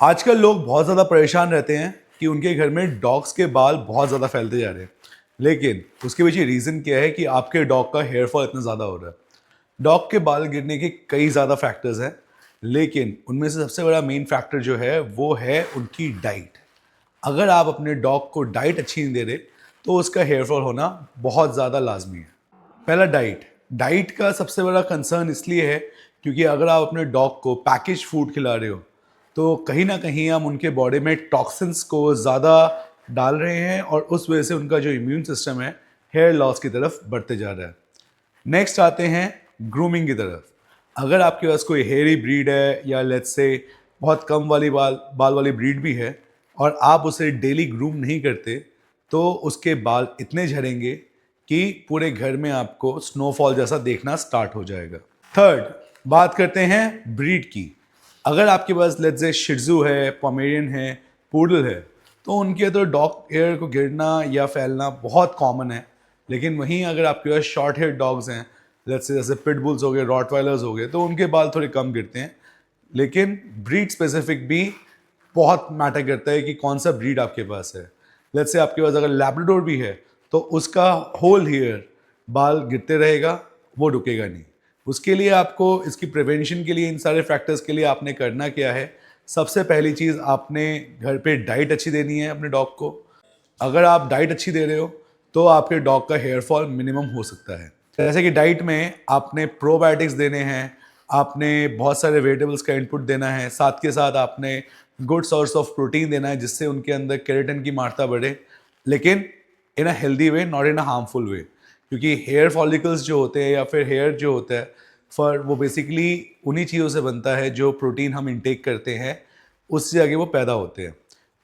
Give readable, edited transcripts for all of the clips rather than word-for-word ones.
आजकल लोग बहुत ज़्यादा परेशान रहते हैं कि उनके घर में डॉग्स के बाल बहुत ज़्यादा फैलते जा रहे हैं। लेकिन उसके पीछे रीज़न क्या है कि आपके डॉग का हेयर फॉल इतना ज़्यादा हो रहा है। डॉग के बाल गिरने के कई ज़्यादा फैक्टर्स हैं, लेकिन उनमें से सबसे बड़ा मेन फैक्टर जो है वो है उनकी डाइट। अगर आप अपने डॉग को डाइट अच्छी नहीं दे रहे तो उसका हेयर फॉल होना बहुत ज़्यादा लाजमी है। पहला डाइट। डाइट का सबसे बड़ा कंसर्न इसलिए है क्योंकि अगर आप अपने डॉग को पैकेज फूड खिला रहे हो तो कहीं ना कहीं हम उनके बॉडी में टॉक्सिन्स को ज़्यादा डाल रहे हैं और उस वजह से उनका जो इम्यून सिस्टम है हेयर लॉस की तरफ बढ़ते जा रहा है। नेक्स्ट आते हैं ग्रूमिंग की तरफ। अगर आपके पास कोई हेयरी ब्रीड है या लेट्स से बहुत कम वाली बाल बाल वाली ब्रीड भी है और आप उसे डेली ग्रूम नहीं करते तो उसके बाल इतने झड़ेंगे कि पूरे घर में आपको स्नोफॉल जैसा देखना स्टार्ट हो जाएगा। थर्ड, बात करते हैं ब्रीड की। अगर आपके पास लेट्स से शिट्ज़ू है, पोमेरियन है, पूडल है, तो उनके तो डॉग हेयर को गिरना या फैलना बहुत कॉमन है। लेकिन वहीं अगर आपके पास शॉर्ट हेयर डॉग्स हैं, लेट्स से जैसे पिटबुल्स हो गए, रॉटवाइलर्स हो गए, तो उनके बाल थोड़े कम गिरते हैं। लेकिन ब्रीड स्पेसिफिक भी बहुत मैटर करता है कि कौन सा ब्रीड आपके पास है। लेट्स से आपके पास अगर लैब्राडोर भी है तो उसका होल हेयर बाल गिरते रहेगा, वो रुकेगा नहीं। उसके लिए आपको इसकी प्रिवेंशन के लिए इन सारे फैक्टर्स के लिए आपने करना क्या है, सबसे पहली चीज़ आपने घर पे डाइट अच्छी देनी है अपने डॉग को। अगर आप डाइट अच्छी दे रहे हो तो आपके डॉग का हेयर फॉल मिनिमम हो सकता है। जैसे कि डाइट में आपने प्रोबायोटिक्स देने हैं, आपने बहुत सारे वेजिटेबल्स का इनपुट देना है, साथ के साथ आपने गुड सोर्स ऑफ प्रोटीन देना है जिससे उनके अंदर केराटिन की मात्रा बढ़े, लेकिन in a healthy way, not in a harmful way. क्योंकि हेयर फॉलिकल्स जो होते हैं या फिर हेयर जो होता है फर, वो बेसिकली उन्हीं चीज़ों से बनता है जो प्रोटीन हम इंटेक करते हैं, उससे आगे वो पैदा होते हैं।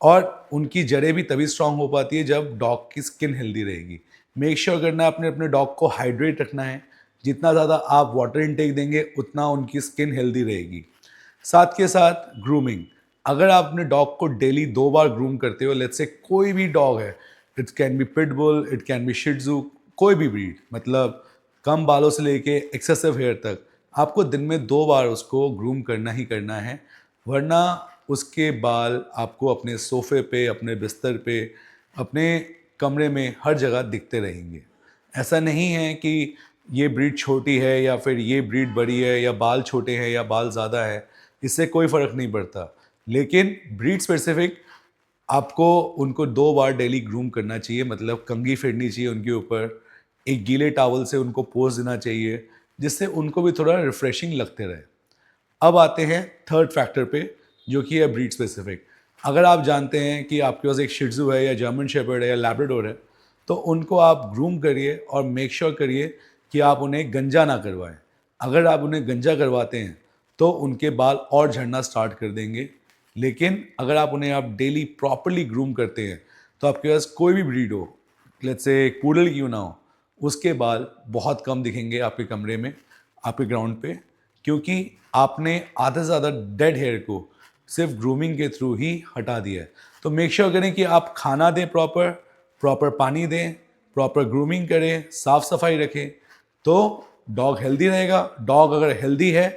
और उनकी जड़ें भी तभी स्ट्रांग हो पाती है जब डॉग की स्किन हेल्दी रहेगी। मेक श्योर करना है अपने अपने डॉग को हाइड्रेट रखना है। जितना ज़्यादा आप वाटर इनटेक देंगे उतना उनकी स्किन हेल्दी रहेगी। साथ के साथ ग्रूमिंग। अगर आप अपने डॉग को डेली 2 बार ग्रूम करते हो, लेट्स से कोई भी डॉग है, it can be pitbull, it can be shih tzu, कोई भी ब्रीड, मतलब कम बालों से लेके एक्सेसिव हेयर तक, आपको दिन में 2 बार उसको ग्रूम करना ही करना है। वरना उसके बाल आपको अपने सोफे पे, अपने बिस्तर पे, अपने कमरे में हर जगह दिखते रहेंगे। ऐसा नहीं है कि ये ब्रीड छोटी है या फिर ये ब्रीड बड़ी है या बाल छोटे हैं या बाल ज़्यादा है, इससे कोई फ़र्क नहीं पड़ता। लेकिन ब्रीड स्पेसिफिक आपको उनको 2 बार डेली ग्रूम करना चाहिए, मतलब कंघी फेरनी चाहिए उनके ऊपर, एक गीले टॉवल से उनको पोंछ देना चाहिए, जिससे उनको भी थोड़ा रिफ्रेशिंग लगते रहे। अब आते हैं थर्ड फैक्टर पे, जो कि है ब्रीड स्पेसिफिक। अगर आप जानते हैं कि आपके पास एक शिट्ज़ू है या जर्मन शेपर्ड है या लैब्राडोर है, तो उनको आप ग्रूम करिए और मेक श्योर करिए कि आप उन्हें गंजा ना करवाएं। अगर आप उन्हें गंजा करवाते हैं तो उनके बाल और झड़ना स्टार्ट कर देंगे। लेकिन अगर आप उन्हें आप डेली प्रॉपरली ग्रूम करते हैं तो आपके पास कोई भी ब्रीड हो, लेट्स से एक पूडल क्यों ना हो, उसके बाल बहुत कम दिखेंगे आपके कमरे में, आपके ग्राउंड पे, क्योंकि आपने आधे से ज़्यादा डेड हेयर को सिर्फ ग्रूमिंग के थ्रू ही हटा दिया है। तो मेक श्योर करें कि आप खाना दें, प्रॉपर प्रॉपर पानी दें, प्रॉपर ग्रूमिंग करें, साफ़ सफाई रखें, तो डॉग हेल्दी रहेगा। डॉग अगर हेल्दी है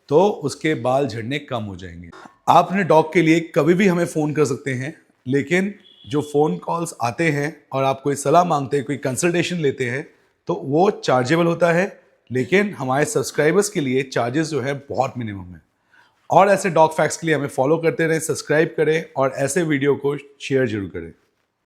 तो उसके बाल झड़ने कम हो जाएंगे। आप अपने डॉग के लिए कभी भी हमें फ़ोन कर सकते हैं, लेकिन जो फ़ोन कॉल्स आते हैं और आप कोई सलाह मांगते हैं, कोई कंसल्टेशन लेते हैं, तो वो चार्जेबल होता है। लेकिन हमारे सब्सक्राइबर्स के लिए चार्जेस जो है बहुत मिनिमम है। और ऐसे डॉग फैक्ट्स के लिए हमें फॉलो करते रहें, सब्सक्राइब करें और ऐसे वीडियो को शेयर जरूर करें।